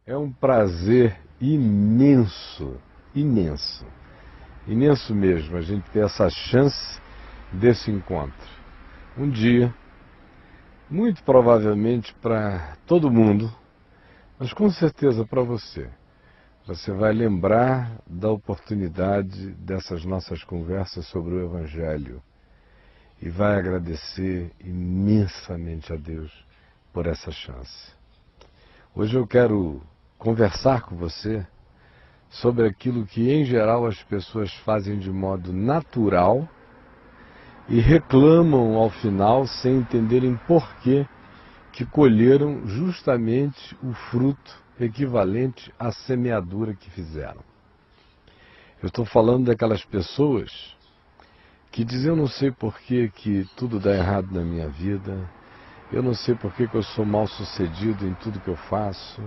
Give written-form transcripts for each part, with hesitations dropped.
É um prazer imenso, imenso, imenso mesmo a gente ter essa chance desse encontro. Um dia, muito provavelmente para todo mundo, mas com certeza para você, você vai lembrar da oportunidade dessas nossas conversas sobre o Evangelho e vai agradecer imensamente a Deus por essa chance. Hoje eu quero conversar com você sobre aquilo que, em geral, as pessoas fazem de modo natural e reclamam ao final sem entenderem por que colheram justamente o fruto equivalente à semeadura que fizeram. Eu estou falando daquelas pessoas que dizem: eu não sei por que tudo dá errado na minha vida, eu não sei por que eu sou mal sucedido em tudo que eu faço,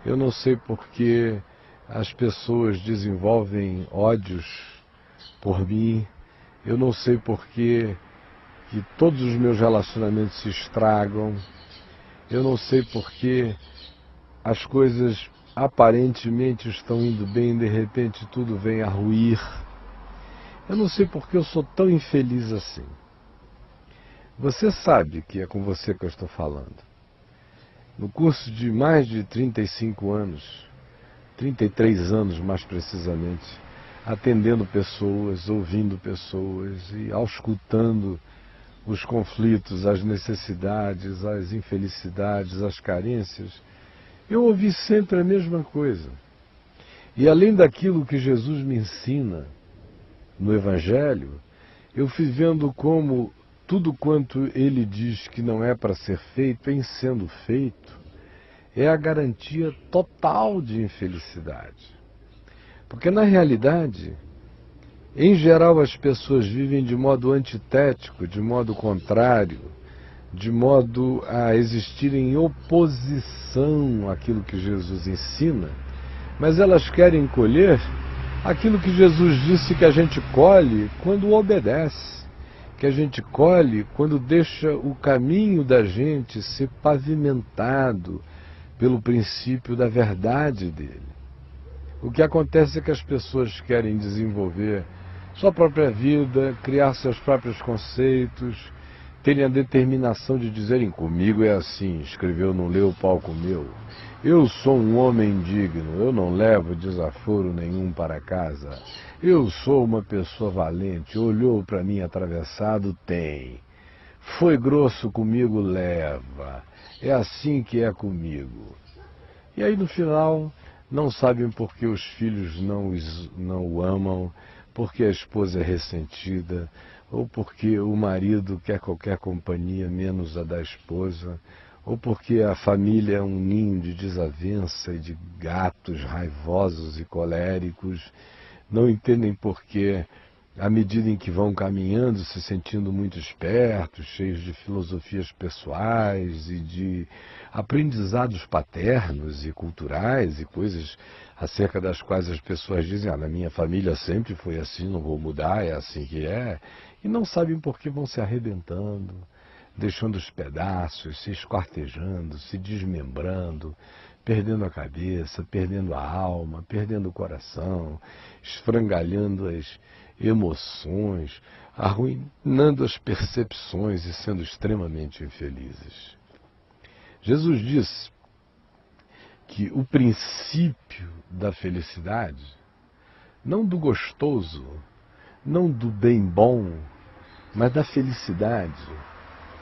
eu não sei por que as pessoas desenvolvem ódios por mim, eu não sei por que todos os meus relacionamentos se estragam, eu não sei por que as coisas aparentemente estão indo bem e de repente tudo vem a ruir. Eu não sei por que eu sou tão infeliz assim. Você sabe que é com você que eu estou falando. No curso de mais de 35 anos, 33 anos mais precisamente, atendendo pessoas, ouvindo pessoas e auscultando os conflitos, as necessidades, as infelicidades, as carências, eu ouvi sempre a mesma coisa. E além daquilo que Jesus me ensina no Evangelho, eu fui vendo como tudo quanto ele diz que não é para ser feito, em sendo feito, é a garantia total de infelicidade. Porque na realidade, em geral as pessoas vivem de modo antitético, de modo contrário, de modo a existir em oposição àquilo que Jesus ensina, mas elas querem colher aquilo que Jesus disse que a gente colhe quando obedece, que a gente colhe quando deixa o caminho da gente ser pavimentado pelo princípio da verdade dele. O que acontece é que as pessoas querem desenvolver sua própria vida, criar seus próprios conceitos, terem a determinação de dizerem: comigo é assim, escreveu, não leu, o pau comeu. Eu sou um homem digno, eu não levo desaforo nenhum para casa. Eu sou uma pessoa valente, olhou para mim atravessado, tem. Foi grosso comigo, leva. É assim que é comigo. E aí no final não sabem por que os filhos não o amam, porque a esposa é ressentida, ou porque o marido quer qualquer companhia menos a da esposa, ou porque a família é um ninho de desavença e de gatos raivosos e coléricos. Não entendem por que, à medida em que vão caminhando, se sentindo muito espertos, cheios de filosofias pessoais e de aprendizados paternos e culturais e coisas acerca das quais as pessoas dizem: na minha família sempre foi assim, não vou mudar, é assim que é, e não sabem por que vão se arrebentando, deixando os pedaços, se esquartejando, se desmembrando, perdendo a cabeça, perdendo a alma, perdendo o coração, esfrangalhando as emoções, arruinando as percepções e sendo extremamente infelizes. Jesus diz que o princípio da felicidade, não do gostoso, não do bem bom, mas da felicidade.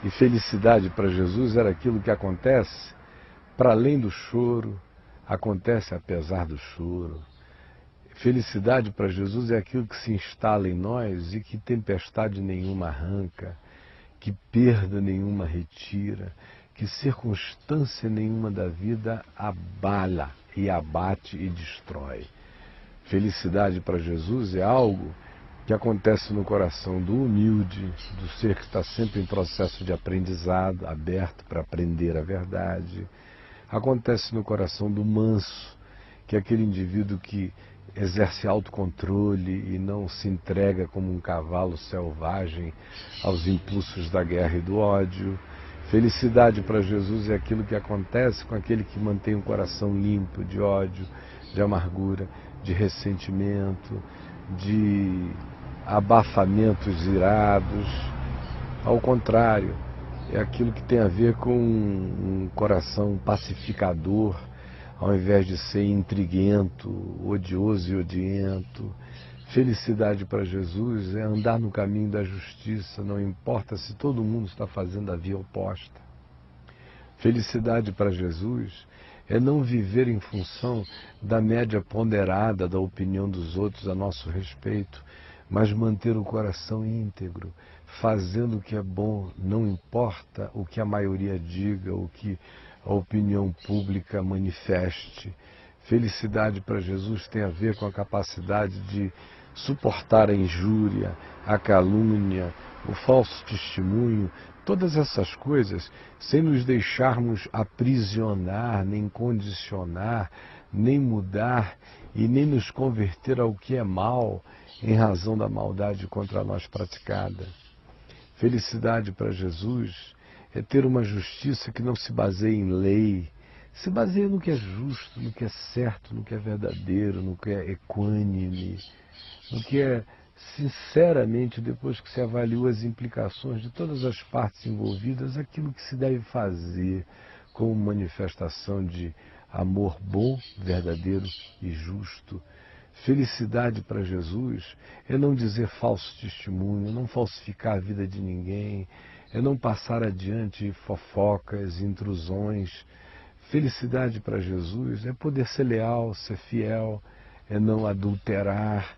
E felicidade para Jesus era aquilo que acontece para além do choro, acontece apesar do choro. Felicidade para Jesus é aquilo que se instala em nós e que tempestade nenhuma arranca, que perda nenhuma retira, que circunstância nenhuma da vida abala e abate e destrói. Felicidade para Jesus é algo que acontece no coração do humilde, do ser que está sempre em processo de aprendizado, aberto para aprender a verdade. Acontece no coração do manso, que é aquele indivíduo que exerce autocontrole e não se entrega como um cavalo selvagem aos impulsos da guerra e do ódio. Felicidade para Jesus é aquilo que acontece com aquele que mantém um coração limpo de ódio, de amargura, de ressentimento, de abafamentos irados. Ao contrário, é aquilo que tem a ver com um coração pacificador, ao invés de ser intriguento, odioso e odiento. Felicidade para Jesus é andar no caminho da justiça, não importa se todo mundo está fazendo a via oposta. Felicidade para Jesus é não viver em função da média ponderada da opinião dos outros a nosso respeito, mas manter o coração íntegro, fazendo o que é bom, não importa o que a maioria diga, o que a opinião pública manifeste. Felicidade para Jesus tem a ver com a capacidade de suportar a injúria, a calúnia, o falso testemunho, todas essas coisas, sem nos deixarmos aprisionar, nem condicionar, nem mudar e nem nos converter ao que é mal em razão da maldade contra nós praticada. Felicidade para Jesus é ter uma justiça que não se baseia em lei, se baseia no que é justo, no que é certo, no que é verdadeiro, no que é equânime, no que é, sinceramente, depois que se avaliou as implicações de todas as partes envolvidas, aquilo que se deve fazer como manifestação de amor bom, verdadeiro e justo. Felicidade para Jesus é não dizer falso testemunho, não falsificar a vida de ninguém, é não passar adiante fofocas, intrusões. Felicidade para Jesus é poder ser leal, ser fiel, é não adulterar,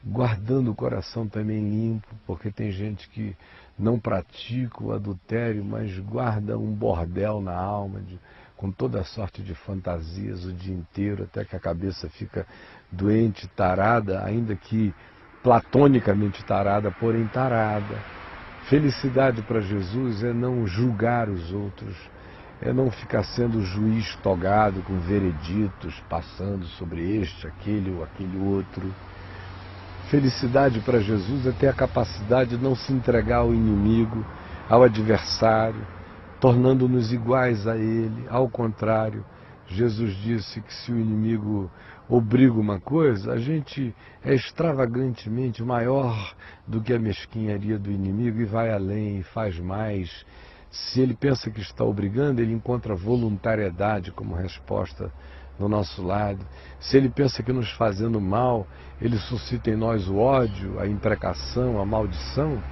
guardando o coração também limpo, porque tem gente que não pratica o adultério, mas guarda um bordel na alma, com toda a sorte de fantasias o dia inteiro, até que a cabeça fica doente, tarada, ainda que platonicamente tarada, porém tarada. Felicidade para Jesus é não julgar os outros, é não ficar sendo juiz togado com vereditos, passando sobre este, aquele ou aquele outro. Felicidade para Jesus é ter a capacidade de não se entregar ao inimigo, ao adversário, tornando-nos iguais a ele. Ao contrário, Jesus disse que se o inimigo obriga uma coisa, a gente é extravagantemente maior do que a mesquinharia do inimigo e vai além e faz mais. Se ele pensa que está obrigando, ele encontra voluntariedade como resposta do nosso lado. Se ele pensa que nos fazendo mal, ele suscita em nós o ódio, a imprecação, a maldição,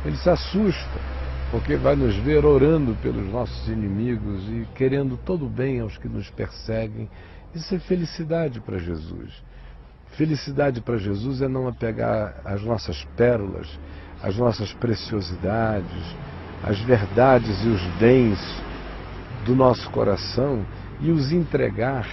ele se assusta, porque vai nos ver orando pelos nossos inimigos e querendo todo o bem aos que nos perseguem. Isso é felicidade para Jesus. Felicidade para Jesus é não apegar as nossas pérolas, as nossas preciosidades, as verdades e os bens do nosso coração e os entregar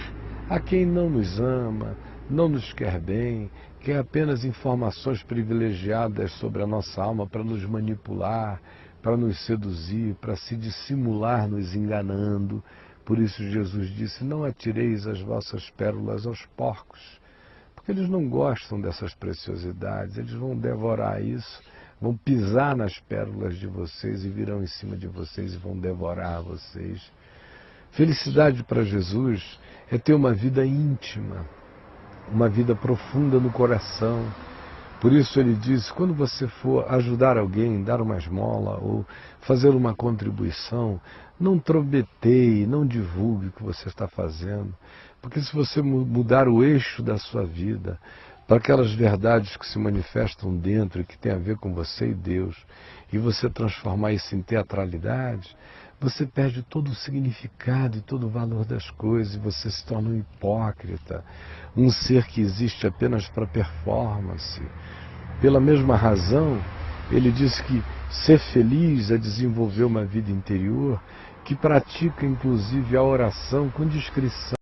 a quem não nos ama, não nos quer bem, quer apenas informações privilegiadas sobre a nossa alma para nos manipular, para nos seduzir, para se dissimular nos enganando. Por isso Jesus disse, não atireis as vossas pérolas aos porcos, porque eles não gostam dessas preciosidades, eles vão devorar isso, vão pisar nas pérolas de vocês e virão em cima de vocês e vão devorar vocês. Felicidade para Jesus é ter uma vida íntima, uma vida profunda no coração. Por isso ele diz, quando você for ajudar alguém, dar uma esmola ou fazer uma contribuição, não trobeteie, não divulgue o que você está fazendo. Porque se você mudar o eixo da sua vida para aquelas verdades que se manifestam dentro e que tem a ver com você e Deus, e você transformar isso em teatralidade, você perde todo o significado e todo o valor das coisas e você se torna um hipócrita, um ser que existe apenas para performance. Pela mesma razão, ele diz que ser feliz é desenvolver uma vida interior que pratica inclusive a oração com discrição.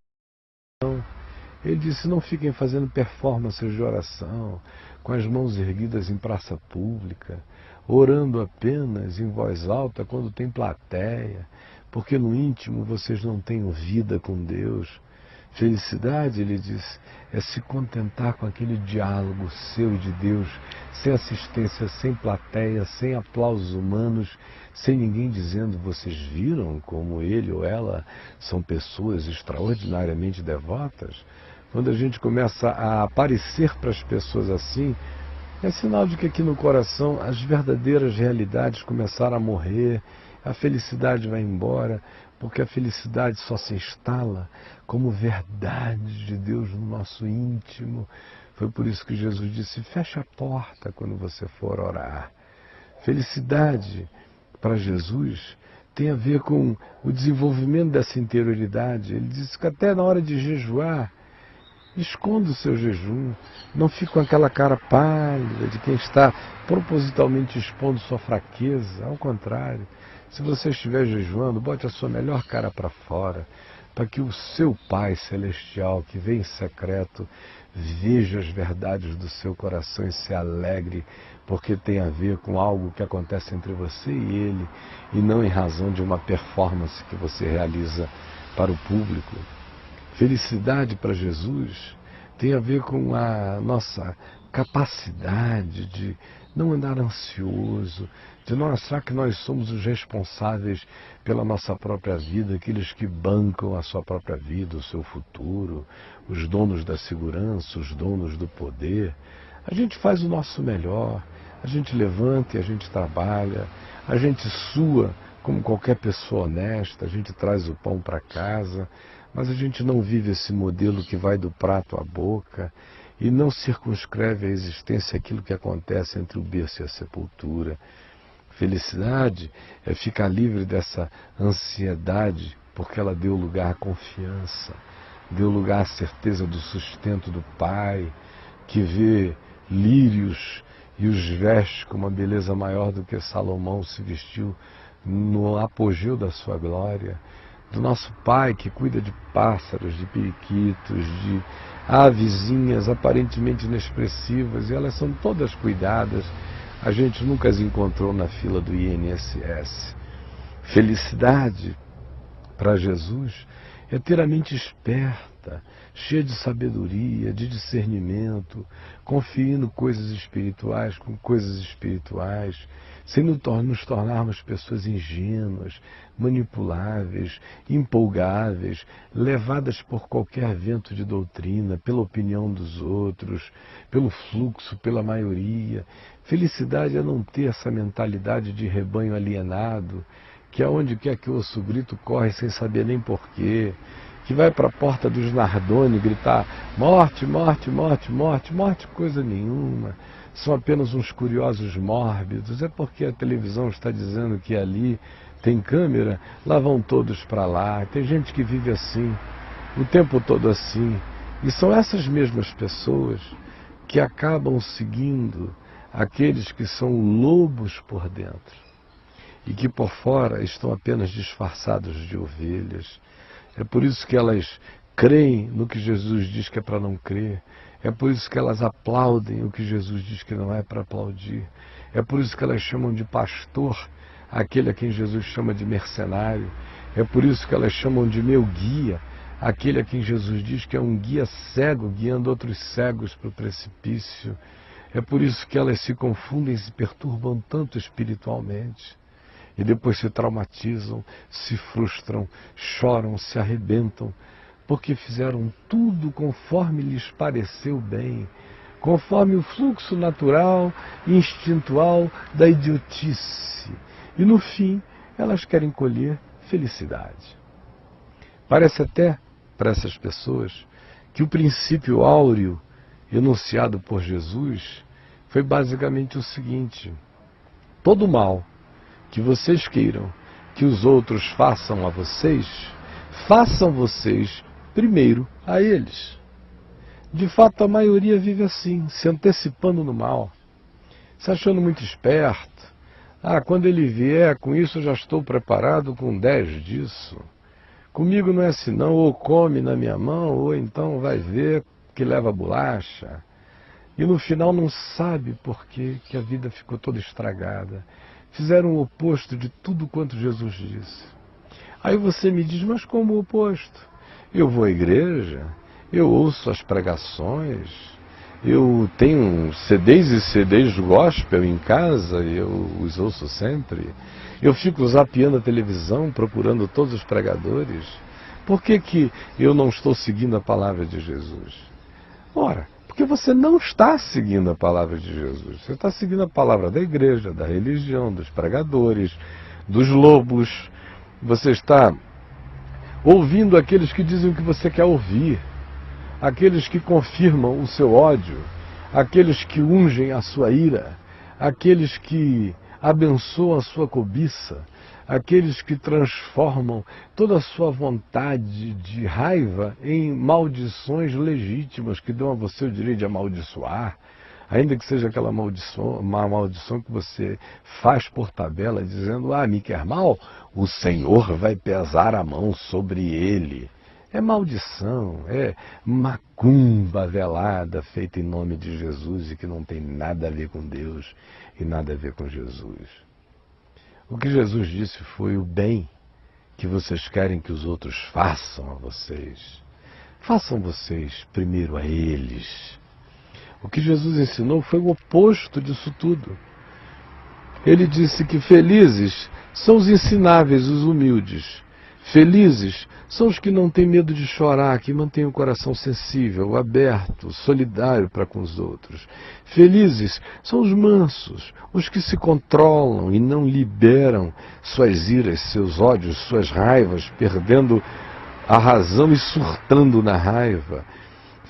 Ele disse, não fiquem fazendo performances de oração, com as mãos erguidas em praça pública, orando apenas em voz alta quando tem plateia, porque no íntimo vocês não têm vida com Deus. Felicidade, ele diz, é se contentar com aquele diálogo seu e de Deus, sem assistência, sem plateia, sem aplausos humanos, sem ninguém dizendo, vocês viram como ele ou ela são pessoas extraordinariamente devotas? Quando a gente começa a aparecer para as pessoas assim, é sinal de que aqui no coração as verdadeiras realidades começaram a morrer, a felicidade vai embora, porque a felicidade só se instala como verdade de Deus no nosso íntimo. Foi por isso que Jesus disse, feche a porta quando você for orar. Felicidade para Jesus tem a ver com o desenvolvimento dessa interioridade. Ele disse que até na hora de jejuar, esconda o seu jejum, não fique com aquela cara pálida de quem está propositalmente expondo sua fraqueza. Ao contrário, se você estiver jejuando, bote a sua melhor cara para fora, para que o seu Pai Celestial, que vem em secreto, veja as verdades do seu coração e se alegre, porque tem a ver com algo que acontece entre você e Ele, e não em razão de uma performance que você realiza para o público. Felicidade para Jesus tem a ver com a nossa capacidade de não andar ansioso, de não achar que nós somos os responsáveis pela nossa própria vida, aqueles que bancam a sua própria vida, o seu futuro, os donos da segurança, os donos do poder. A gente faz o nosso melhor, a gente levanta e a gente trabalha, a gente sua como qualquer pessoa honesta, a gente traz o pão para casa, mas a gente não vive esse modelo que vai do prato à boca e não circunscreve a existência aquilo que acontece entre o berço e a sepultura. Felicidade é ficar livre dessa ansiedade, porque ela deu lugar à confiança, deu lugar à certeza do sustento do Pai, que vê lírios e os veste com uma beleza maior do que Salomão se vestiu no apogeu da sua glória, do nosso Pai que cuida de pássaros, de periquitos, de avezinhas aparentemente inexpressivas, e elas são todas cuidadas. A gente nunca as encontrou na fila do INSS. Felicidade para Jesus é ter a mente esperta, cheia de sabedoria, de discernimento, confiando coisas espirituais com coisas espirituais, sem nos tornarmos pessoas ingênuas, manipuláveis, empolgáveis, levadas por qualquer vento de doutrina, pela opinião dos outros, pelo fluxo, pela maioria. Felicidade é não ter essa mentalidade de rebanho alienado, que aonde quer que ouça o grito corre sem saber nem porquê, que vai para a porta dos Nardoni gritar morte, morte, morte, morte, morte, coisa nenhuma. São apenas uns curiosos mórbidos. É porque a televisão está dizendo que ali tem câmera, lá vão todos para lá. Tem gente que vive assim, o tempo todo assim. E são essas mesmas pessoas que acabam seguindo aqueles que são lobos por dentro e que por fora estão apenas disfarçados de ovelhas. É por isso que elas creem no que Jesus diz que é para não crer. É por isso que elas aplaudem o que Jesus diz que não é para aplaudir. É por isso que elas chamam de pastor aquele a quem Jesus chama de mercenário. É por isso que elas chamam de meu guia aquele a quem Jesus diz que é um guia cego guiando outros cegos para o precipício. É por isso que elas se confundem e se perturbam tanto espiritualmente. E depois se traumatizam, se frustram, choram, se arrebentam, porque fizeram tudo conforme lhes pareceu bem, conforme o fluxo natural e instintual da idiotice. E no fim, elas querem colher felicidade. Parece até, para essas pessoas, que o princípio áureo enunciado por Jesus foi basicamente o seguinte: todo mal que vocês queiram que os outros façam a vocês, façam vocês primeiro a eles. De fato, a maioria vive assim, se antecipando no mal, se achando muito esperto. Quando ele vier, com isso eu já estou preparado com 10 disso. Comigo não é assim não, ou come na minha mão, ou então vai ver que leva bolacha. E no final não sabe por que a vida ficou toda estragada. Fizeram o oposto de tudo quanto Jesus disse. Aí você me diz, mas como o oposto? Eu vou à igreja, eu ouço as pregações, eu tenho CDs e CDs gospel em casa, eu os ouço sempre. Eu fico zapeando a televisão, procurando todos os pregadores. Por que que eu não estou seguindo a palavra de Jesus? Ora, porque você não está seguindo a palavra de Jesus. Você está seguindo a palavra da igreja, da religião, dos pregadores, dos lobos. Você está ouvindo aqueles que dizem o que você quer ouvir, aqueles que confirmam o seu ódio, aqueles que ungem a sua ira, aqueles que abençoam a sua cobiça, aqueles que transformam toda a sua vontade de raiva em maldições legítimas que dão a você o direito de amaldiçoar, ainda que seja aquela uma maldição que você faz por tabela, dizendo, me quer mal, o Senhor vai pesar a mão sobre ele. É maldição, é macumba velada feita em nome de Jesus e que não tem nada a ver com Deus e nada a ver com Jesus. O que Jesus disse foi o bem que vocês querem que os outros façam a vocês. Façam vocês primeiro a eles. O que Jesus ensinou foi o oposto disso tudo. Ele disse que felizes são os ensináveis, os humildes. Felizes são os que não têm medo de chorar, que mantêm o coração sensível, aberto, solidário para com os outros. Felizes são os mansos, os que se controlam e não liberam suas iras, seus ódios, suas raivas, perdendo a razão e surtando na raiva.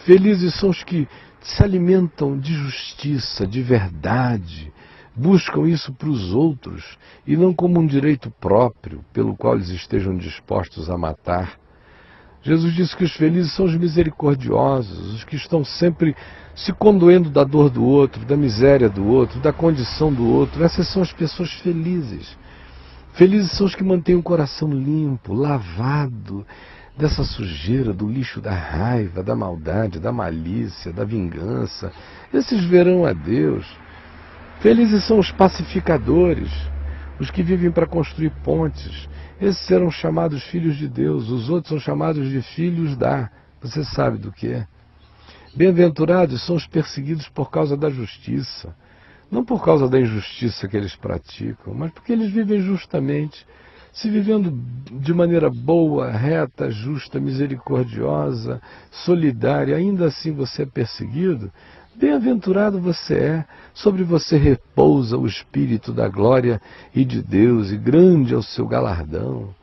Felizes são os que se alimentam de justiça, de verdade, buscam isso para os outros e não como um direito próprio pelo qual eles estejam dispostos a matar. Jesus disse que os felizes são os misericordiosos, os que estão sempre se condoendo da dor do outro, da miséria do outro, da condição do outro. Essas são as pessoas felizes. Felizes são os que mantêm o coração limpo, lavado dessa sujeira, do lixo da raiva, da maldade, da malícia, da vingança. Esses verão a Deus. Felizes são os pacificadores, os que vivem para construir pontes. Esses serão chamados filhos de Deus, os outros são chamados de filhos da... Você sabe do que é? Bem-aventurados são os perseguidos por causa da justiça. Não por causa da injustiça que eles praticam, mas porque eles vivem justamente. Se vivendo de maneira boa, reta, justa, misericordiosa, solidária, ainda assim você é perseguido, bem-aventurado você é, sobre você repousa o Espírito da glória e de Deus, e grande é o seu galardão.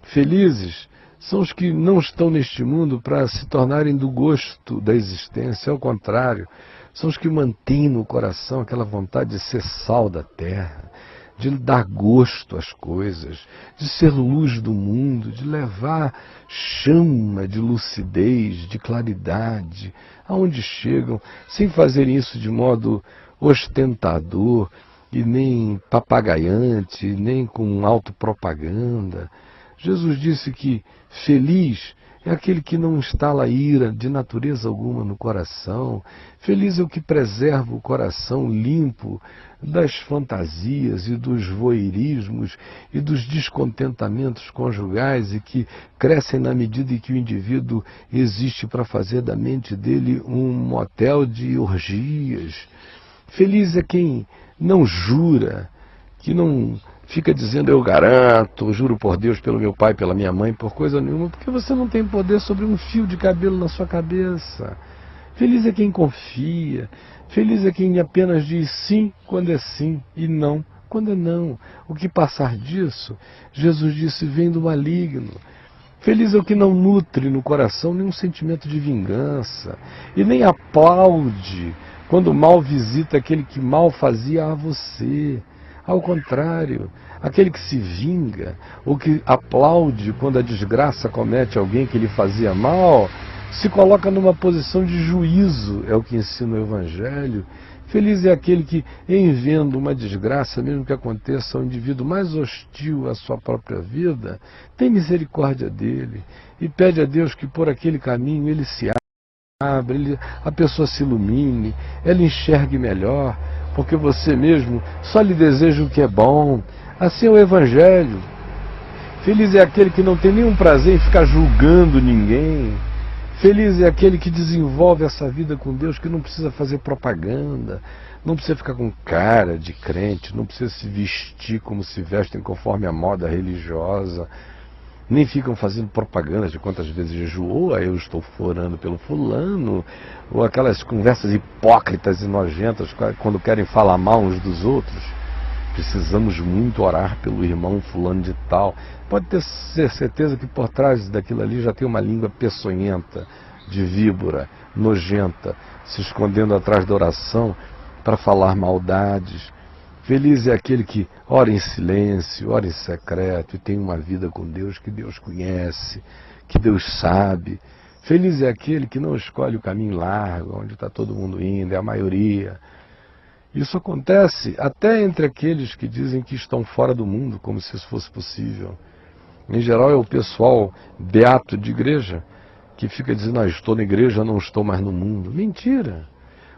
Felizes são os que não estão neste mundo para se tornarem do gosto da existência, ao contrário, são os que mantêm no coração aquela vontade de ser sal da terra, de dar gosto às coisas, de ser luz do mundo, de levar chama de lucidez, de claridade, aonde chegam, sem fazerem isso de modo ostentador, e nem papagaiante, nem com autopropaganda. Jesus disse que feliz é aquele que não instala ira de natureza alguma no coração. Feliz é o que preserva o coração limpo das fantasias e dos voyeurismos e dos descontentamentos conjugais e que crescem na medida em que o indivíduo existe para fazer da mente dele um motel de orgias. Feliz é quem não jura, que não fica dizendo eu garanto, juro por Deus, pelo meu pai, pela minha mãe, por coisa nenhuma, porque você não tem poder sobre um fio de cabelo na sua cabeça. Feliz é quem confia, feliz é quem apenas diz sim quando é sim e não quando é não. O que passar disso, Jesus disse, vem do maligno. Feliz é o que não nutre no coração nenhum sentimento de vingança e nem aplaude quando o mal visita aquele que mal fazia a você. Ao contrário, aquele que se vinga, ou que aplaude quando a desgraça comete alguém que lhe fazia mal, se coloca numa posição de juízo, é o que ensina o Evangelho. Feliz é aquele que, em vendo uma desgraça, mesmo que aconteça ao indivíduo mais hostil à sua própria vida, tem misericórdia dele e pede a Deus que por aquele caminho ele se abra, a pessoa se ilumine, ela enxergue melhor, porque você mesmo só lhe deseja o que é bom. Assim é o Evangelho. Feliz é aquele que não tem nenhum prazer em ficar julgando ninguém. Feliz é aquele que desenvolve essa vida com Deus, que não precisa fazer propaganda, não precisa ficar com cara de crente, não precisa se vestir como se vestem conforme a moda religiosa, nem ficam fazendo propaganda de quantas vezes jejuou, aí eu estou orando pelo fulano, ou aquelas conversas hipócritas e nojentas quando querem falar mal uns dos outros. Precisamos muito orar pelo irmão fulano de tal. Pode ter certeza que por trás daquilo ali já tem uma língua peçonhenta, de víbora, nojenta, se escondendo atrás da oração para falar maldades. Feliz é aquele que ora em silêncio, ora em secreto e tem uma vida com Deus que Deus conhece, que Deus sabe. Feliz é aquele que não escolhe o caminho largo, onde está todo mundo indo, é a maioria. Isso acontece até entre aqueles que dizem que estão fora do mundo, como se isso fosse possível. Em geral é o pessoal beato de igreja que fica dizendo, estou na igreja, não estou mais no mundo. Mentira!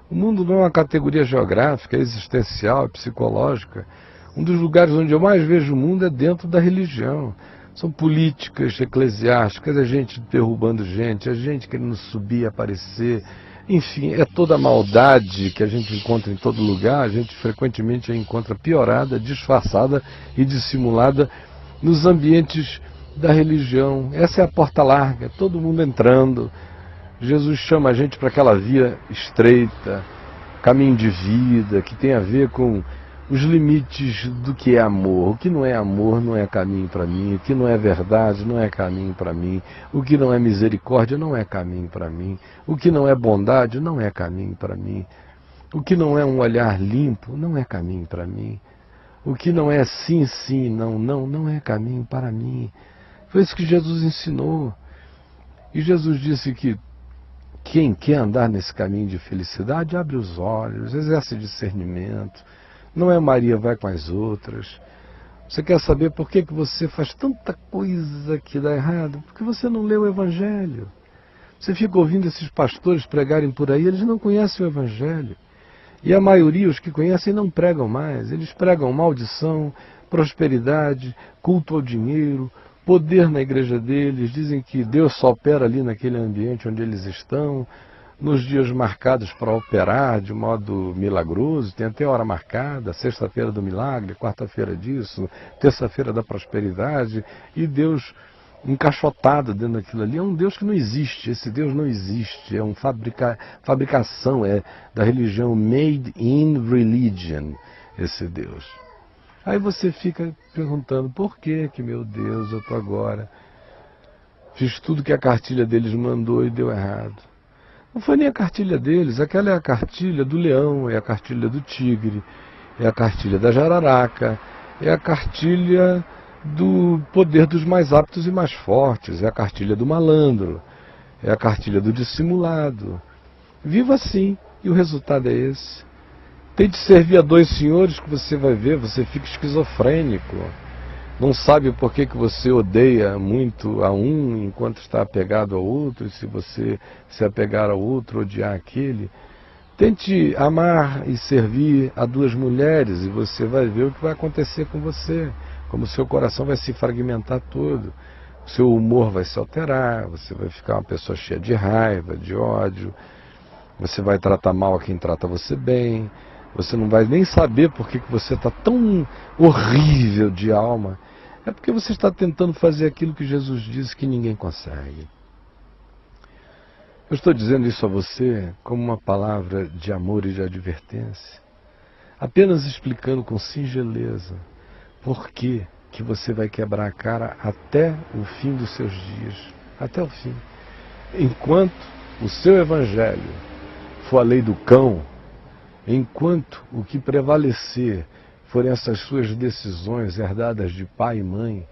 O mundo não é uma categoria geográfica, é existencial, é psicológica. Um dos lugares onde eu mais vejo o mundo é dentro da religião. São políticas eclesiásticas, é gente derrubando gente, é gente querendo subir, aparecer. Enfim, é toda a maldade que a gente encontra em todo lugar, a gente frequentemente a encontra piorada, disfarçada e dissimulada nos ambientes da religião. Essa é a porta larga, todo mundo entrando. Jesus chama a gente para aquela via estreita, caminho de vida, que tem a ver com os limites do que é amor. O que não é amor não é caminho para mim, o que não é verdade não é caminho para mim, o que não é misericórdia não é caminho para mim, o que não é bondade não é caminho para mim, o que não é um olhar limpo não é caminho para mim, o que não é sim, sim, não, não, não é caminho para mim. Foi isso que Jesus ensinou. E Jesus disse que quem quer andar nesse caminho de felicidade, abre os olhos, exerce discernimento. Não é Maria vai com as outras. Você quer saber por que você faz tanta coisa que dá errado? Porque você não lê o Evangelho. Você fica ouvindo esses pastores pregarem por aí, eles não conhecem o Evangelho. E a maioria, os que conhecem, não pregam mais. Eles pregam maldição, prosperidade, culto ao dinheiro, poder na igreja deles. Dizem que Deus só opera ali naquele ambiente onde eles estão, nos dias marcados para operar de modo milagroso. Tem até hora marcada, sexta-feira do milagre, quarta-feira disso, terça-feira da prosperidade, e Deus encaixotado dentro daquilo ali. É um Deus que não existe, esse Deus não existe, é uma fabricação, é da religião made in religion, esse Deus. Aí você fica perguntando, por que meu Deus, eu estou agora, fiz tudo que a cartilha deles mandou e deu errado. Não foi nem a cartilha deles, aquela é a cartilha do leão, é a cartilha do tigre, é a cartilha da jararaca, é a cartilha do poder dos mais aptos e mais fortes, é a cartilha do malandro, é a cartilha do dissimulado. Viva assim, e o resultado é esse. Tente servir a dois senhores que você vai ver, você fica esquizofrênico. Não sabe por que você odeia muito a um enquanto está apegado ao outro, e se você se apegar ao outro, odiar aquele. Tente amar e servir a duas mulheres e você vai ver o que vai acontecer com você. Como o seu coração vai se fragmentar todo, o seu humor vai se alterar, você vai ficar uma pessoa cheia de raiva, de ódio, você vai tratar mal a quem trata você bem, você não vai nem saber por que você está tão horrível de alma. É porque você está tentando fazer aquilo que Jesus disse que ninguém consegue. Eu estou dizendo isso a você como uma palavra de amor e de advertência, apenas explicando com singeleza por que você vai quebrar a cara até o fim dos seus dias, até o fim. Enquanto o seu evangelho for a lei do cão, enquanto o que prevalecer forem essas suas decisões herdadas de pai e mãe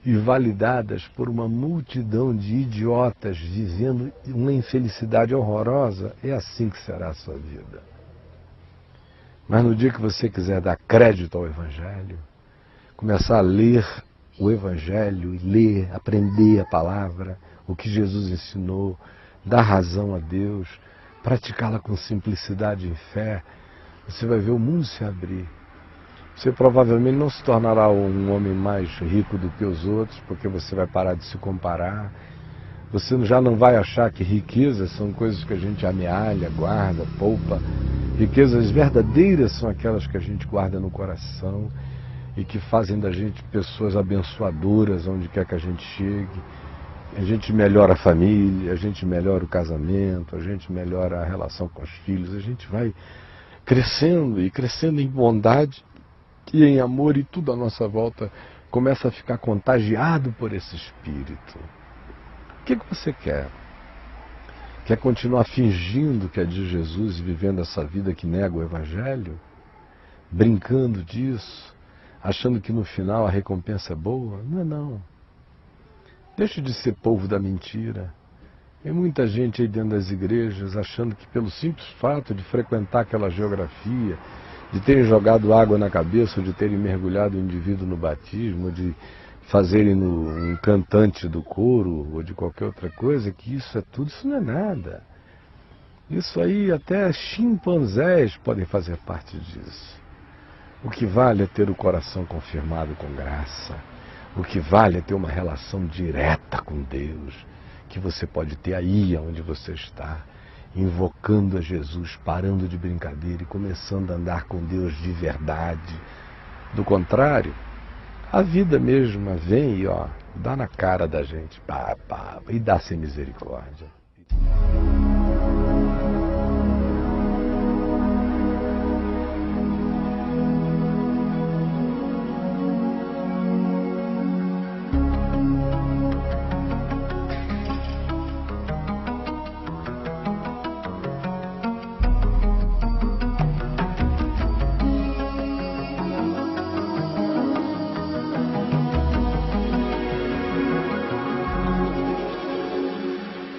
e validadas por uma multidão de idiotas vivendo uma infelicidade horrorosa, é assim que será a sua vida. Mas no dia que você quiser dar crédito ao evangelho, começar a ler o evangelho, ler, aprender a palavra, o que Jesus ensinou, dar razão a Deus, praticá-la com simplicidade e fé, você vai ver o mundo se abrir. Você provavelmente não se tornará um homem mais rico do que os outros, porque você vai parar de se comparar. Você já não vai achar que riquezas são coisas que a gente amealha, guarda, poupa. Riquezas verdadeiras são aquelas que a gente guarda no coração e que fazem da gente pessoas abençoadoras onde quer que a gente chegue. A gente melhora a família, a gente melhora o casamento, a gente melhora a relação com os filhos, a gente vai crescendo e crescendo em bondade e em amor, e tudo à nossa volta começa a ficar contagiado por esse espírito. O que você quer? Quer continuar fingindo que é de Jesus e vivendo essa vida que nega o Evangelho? Brincando disso? Achando que no final a recompensa é boa? Não é não. Deixe de ser povo da mentira. Tem muita gente aí dentro das igrejas achando que pelo simples fato de frequentar aquela geografia, de terem jogado água na cabeça, ou de terem mergulhado o indivíduo no batismo, ou de fazerem um cantante do coro, ou de qualquer outra coisa, que isso é tudo, isso não é nada. Isso aí até chimpanzés podem fazer parte disso. O que vale é ter o coração confirmado com graça. O que vale é ter uma relação direta com Deus, que você pode ter aí onde você está, invocando a Jesus, parando de brincadeira e começando a andar com Deus de verdade. Do contrário, a vida mesma vem e dá na cara da gente, e dá sem misericórdia.